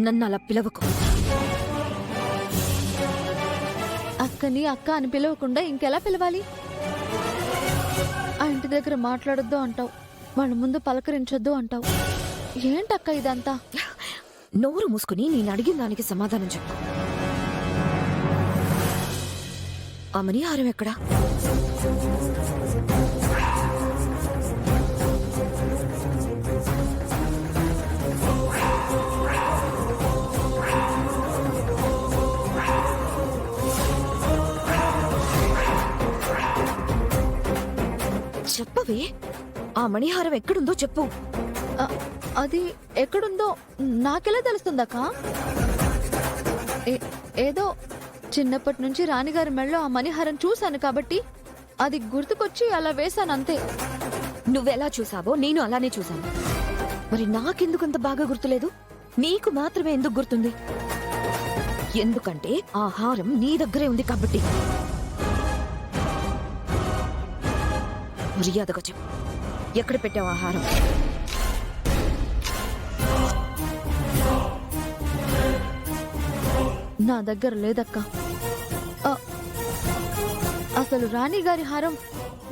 నన్ను అలా పిలవకు. అక్కని అక్క అని పిలవకుండా ఇంకెలా పిలవాలి? ఆ ఇంటి దగ్గర మాట్లాడొద్దు అంటావు, వాళ్ళ ముందు పలకరించొద్దు అంటావు. ఏంటక్క ఇదంతా? నోరు మూసుకుని నేను అడిగిన దానికి సమాధానం చెప్పు. ఆ మణిహారం ఎక్కడా? చెప్పవే, ఆ మణిహారం ఎక్కడుందో చెప్పు. అది ఎక్కడుందో నాకెలా తెలుస్తుందక్క? ఏదో చిన్నప్పటి నుంచి రాణిగారి మెళ్ళో ఆ మణిహారం చూశాను కాబట్టి అది గుర్తుకొచ్చి అలా వేశానంతే. నువ్వెలా చూసావో నేను అలానే చూశాను. మరి నాకెందుకంత బాగా గుర్తులేదు? నీకు మాత్రమే ఎందుకు గుర్తుంది? ఎందుకంటే ఆ హారం నీ దగ్గరే ఉంది కాబట్టి. మర్యాదగా చెప్పు, ఎక్కడ పెట్టావు ఆ హారం? నా దగ్గర లేదక్క. అసలు రాణిగారి హారం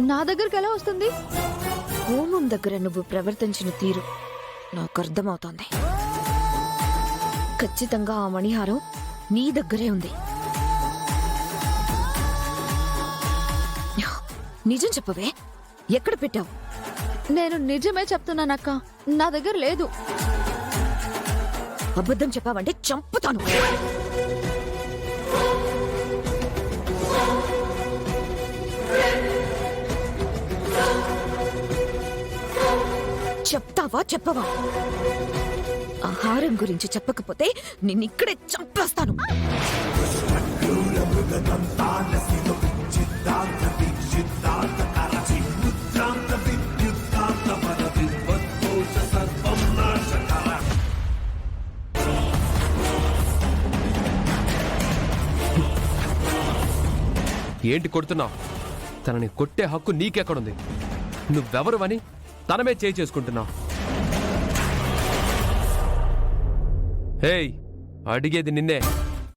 నా దగ్గరికి ఎలా వస్తుంది? హోమం దగ్గర నువ్వు ప్రవర్తించిన తీరు నాకు అర్థమవుతోంది. ఖచ్చితంగా ఆ మణిహారం నీ దగ్గరే ఉంది. నిజం చెప్పవే, ఎక్కడ పెట్టావు? నేను నిజమే చెప్తున్నానక్క, నా దగ్గర లేదు. అబద్ధం చెప్పావంటే చంపుతాను. చెప్తావా చెప్పవా? ఆహారం గురించి చెప్పకపోతే నిన్నిక్కడే చంపేస్తాను. ఏంటి కొడుతున్నావు? తనని కొట్టే హక్కు నీకెక్కడుంది? నువ్వెవరు అని తనమే చేసుకుంటున్నావు. హేయ్, అడిగేది నిన్నే.